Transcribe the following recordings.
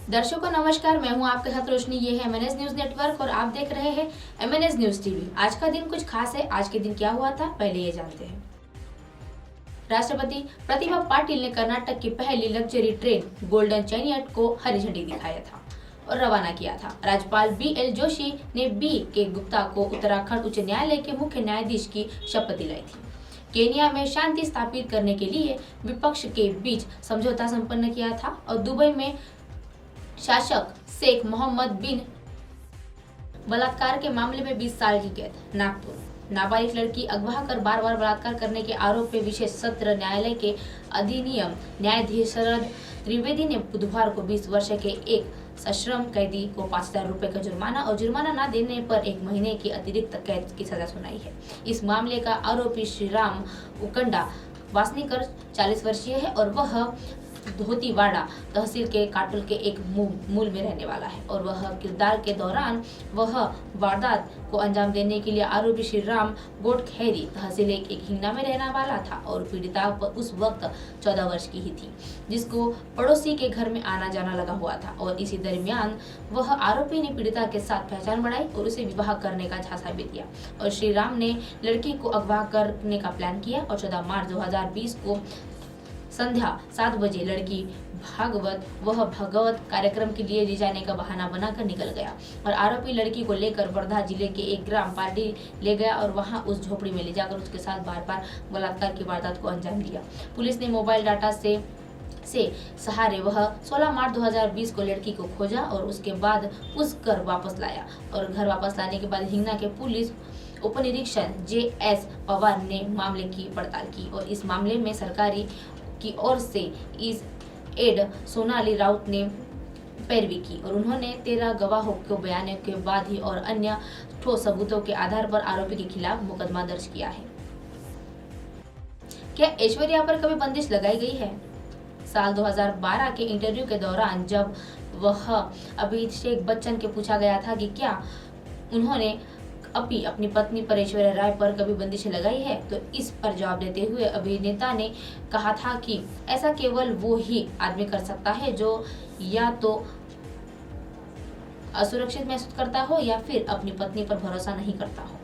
दर्शकों नमस्कार, मैं हूं आपके साथ रोशनी। ये है एमएनएस न्यूज नेटवर्क और आप देख रहे हैं एमएनएस न्यूज टीवी। आज का दिन कुछ खास है। आज के दिन क्या हुआ था, पहले ये जानते हैं। राष्ट्रपति प्रतिभा पाटिल ने कर्नाटक की पहली लग्जरी ट्रेन गोल्डन चैनियट को हरी झंडी दिखाया था और रवाना किया था। राज्यपाल BL जोशी ने BK गुप्ता को उत्तराखंड उच्च न्यायालय के मुख्य न्यायाधीश की शपथ दिलाई थी। केन्या में शांति स्थापित करने के लिए विपक्ष के बीच समझौता संपन्न किया था और दुबई में शासक शेख मोहम्मद बिन बलात्कार के मामले में 20 साल की कैद। नागपुर नाबालिग लड़की अगवा कर बार बार बलात्कार करने के आरोप में विशेष सत्र न्यायालय के अधिनियम न्यायाधीश शरद त्रिवेदी ने बुधवार को 20 वर्ष के एक सश्रम कैदी को 5,000 रुपए का जुर्माना और जुर्माना न देने पर 1 महीने की अतिरिक्त कैद की सजा सुनाई है। इस मामले का आरोपी श्रीराम उकंडा वासनीकर 40 वर्षीय है और वह धोतीवाड़ा तहसील के काटुल के एक मूल में रहने वाला है और वह किरदार के दौरान वह वारदात को अंजाम देने के लिए आरोपी श्री राम गोटखैरी तहसील एक हिंगना में रहने वाला था और पीड़िता उस वक्त 14 वर्ष की ही थी, जिसको पड़ोसी के घर में आना जाना लगा हुआ था और इसी दरमियान वह आरोपी ने पीड़िता के साथ पहचान बढ़ाई और उसे विवाह करने का झांसा भी दिया और श्री राम ने लड़की को अगवा करने का प्लान किया और 14 मार्च 2020 को संध्या 7 बजे लड़की भागवत कार्यक्रम के लिए ले जाने का बहाना बनाकर निकल गया और आरोपी लड़की को लेकर वर्धा जिले के एक ग्राम पार्टी ले गया और वहां उस झोपड़ी में ले जाकर उसके साथ बार बार बलात्कार की वारदात को अंजाम दिया। पुलिस ने मोबाइल डाटा से सहारे वह 16 मार्च 2020 को लड़की को खोजा और उसके बाद उस घर वापस लाया और घर वापस लाने के बाद हिंगना के पुलिस उप निरीक्षक JS पवार ने मामले की पड़ताल की और इस मामले में सरकारी की ओर से इस एड सोनाली राउत ने पैरवी की और उन्होंने 13 गवाहों के बयान के बाद ही और अन्य ठोस सबूतों के आधार पर आरोपी के खिलाफ मुकदमा दर्ज किया है। क्या ऐश्वर्या पर कभी बंदिश लगाई गई है? साल 2012 के इंटरव्यू के दौरान जब वह अभिषेक बच्चन के पूछा गया था कि क्या उन्होंने अपनी पत्नी पर ऐश्वर्या राय पर कभी बंदिश लगाई है, तो इस पर जवाब देते हुए अभिनेता ने कहा था कि ऐसा केवल वो ही आदमी कर सकता है जो या तो असुरक्षित महसूस करता हो या फिर अपनी पत्नी पर भरोसा नहीं करता हो।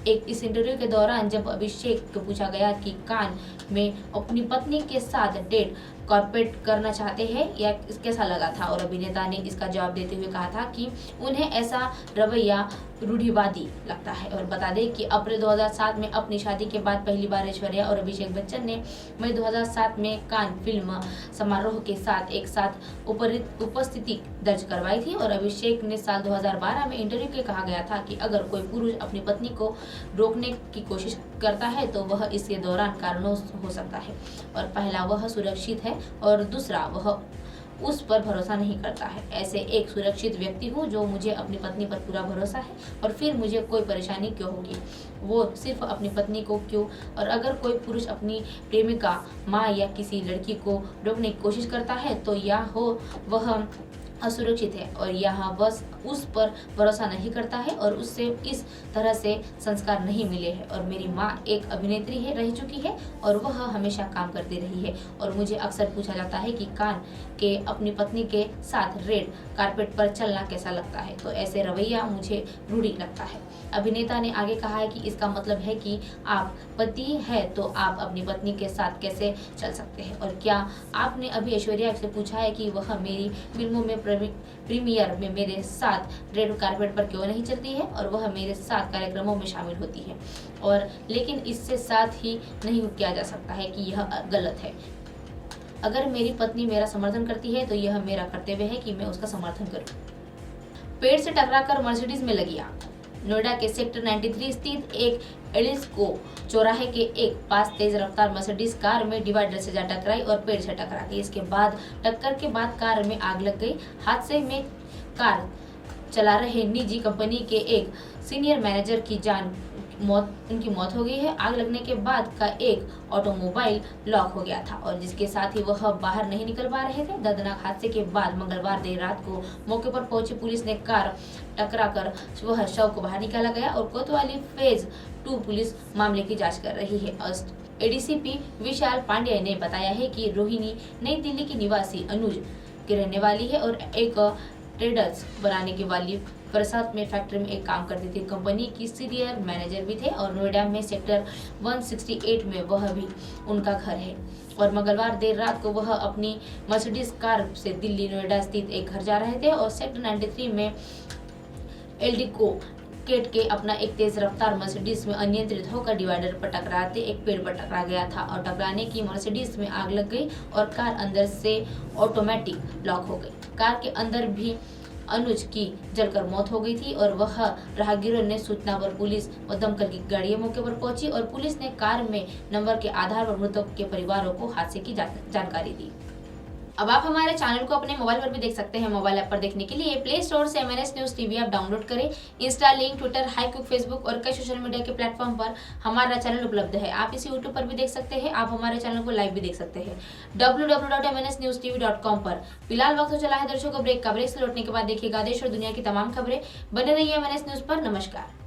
इस इंटरव्यू के दौरान जब अभिषेक को पूछा गया कि कान में अपनी पत्नी के साथ डेट कॉर्पोरेट करना चाहते हैं या कैसा लगा था, और अभिनेता ने इसका जवाब देते हुए कहा था कि उन्हें ऐसा रवैया रूढ़िवादी लगता है और बता दें कि अप्रैल 2007 में अपनी शादी के बाद पहली बार ऐश्वर्या और अभिषेक बच्चन ने मई 2007 में कान फिल्म समारोह के साथ एक साथ उपस्थिति दर्ज करवाई थी और अभिषेक ने साल 2012 में इंटरव्यू में कहा गया था कि अगर कोई पुरुष अपनी पत्नी को रोकने की कोशिश करता है तो वह इसके दौरान कारणों हो सकता है और पहला वह सुरक्षित है और दूसरा वह उस पर भरोसा नहीं करता है। ऐसे एक सुरक्षित व्यक्ति हूँ जो मुझे अपनी पत्नी पर पूरा भरोसा है और फिर मुझे कोई परेशानी क्यों होगी, वो सिर्फ अपनी पत्नी को क्यों। और अगर कोई पुरुष अपनी प्रेमिका, माँ या किसी लड़की को रोकने की कोशिश करता है तो या हो वह असुरक्षित है और यहाँ बस उस पर भरोसा नहीं करता है और उससे इस तरह से संस्कार नहीं मिले हैं। और मेरी माँ एक अभिनेत्री है, रह चुकी है और वह हमेशा काम करती रही है और मुझे अक्सर पूछा जाता है कि कान के अपनी पत्नी के साथ रेड कारपेट पर चलना कैसा लगता है, तो ऐसे रवैया मुझे रूढ़ी लगता है। अभिनेता ने आगे कहा है कि इसका मतलब है कि आप पति है तो आप अपनी पत्नी के साथ कैसे चल सकते हैं। और क्या आपने अभी ऐश्वर्या से पूछा है कि वह मेरी फिल्मों में प्रीमियर में मेरे साथ रेड कारपेट पर क्यों नहीं चलती है और वह मेरे साथ कार्यक्रमों में शामिल होती है, और लेकिन इससे साथ ही नहीं किया जा सकता है कि यह गलत है। अगर मेरी पत्नी मेरा समर्थन करती है तो यह मेरा कर्तव्य है कि मैं उसका समर्थन करूं। पेड़ से टकराकर मर्सिडीज में लगी आग। नोएडा के सेक्टर 93 स्थित एक एलिस्को चौराहे के एक पास तेज रफ्तार मर्सिडीज कार में डिवाइडर से जा टकराई और पेड़ से टकरा गई। इसके बाद टक्कर के बाद कार में आग लग गई। हादसे में कार चला रहे निजी कंपनी के एक सीनियर मैनेजर की उनकी मौत हो गई है। आग लगने के बाद का एक ऑटोमोबाइल लॉक हो गया था और जिसके साथ ही वह बाहर नहीं निकल पा रहे थे। दर्दनाक हादसे के बाद मंगलवार देर रात को मौके पर पहुंची पुलिस ने कार टकराकर वह शव को बाहर निकाला गया और कोतवाली फेज 2 पुलिस मामले की जांच कर रही है। ADCP विशाल पांड्या ने बताया है कि रोहिणी नई दिल्ली की निवासी अनुज की रहने वाली है और एक ट्रेडर्स बनाने के वाली प्रसाद में फैक्ट्री में एक काम करती थी। कंपनी की सीनियर मैनेजर भी थे और नोएडा में सेक्टर 168 में वह भी उनका घर है। और मंगलवार देर रात को वह अपनी मर्सिडीज कार से दिल्ली नोएडा स्थित एक घर जा रहे थे और सेक्टर 93 में एल्डिको केट के अपना एक तेज रफ्तार मर्सिडीज में अनियंत्रित होकर डिवाइडर पर टकराते एक पेड़ पर टकरा गया था और टकराने की मर्सिडीज में आग लग गई और कार अंदर से ऑटोमेटिक लॉक हो गई। कार के अंदर भी अनुज की जलकर मौत हो गई थी और वह राहगीरों ने सूचना पर पुलिस व दमकल की गाड़ियां मौके पर पहुंची और पुलिस ने कार में नंबर के आधार पर मृतक के परिवारों को हादसे की जानकारी दी। अब आप हमारे चैनल को अपने मोबाइल पर भी देख सकते हैं। मोबाइल ऐप पर देखने के लिए प्ले स्टोर से MNS news TV app download करें। इंस्टा, लिंक, ट्विटर, हाईक्विक, फेसबुक और कई सोशल मीडिया के प्लेटफॉर्म पर हमारा चैनल उपलब्ध है। आप इसे यूट्यूब पर भी देख सकते हैं। आप हमारे चैनल को लाइव भी देख सकते हैं www.mnsnewstv.com पर। फिलहाल वक्त हो चला है दर्शकों ब्रेक का। ब्रेक से लौटने के बाद देखिएगा देश और दुनिया की तमाम खबरें। बने रहिए MNS न्यूज पर। नमस्कार।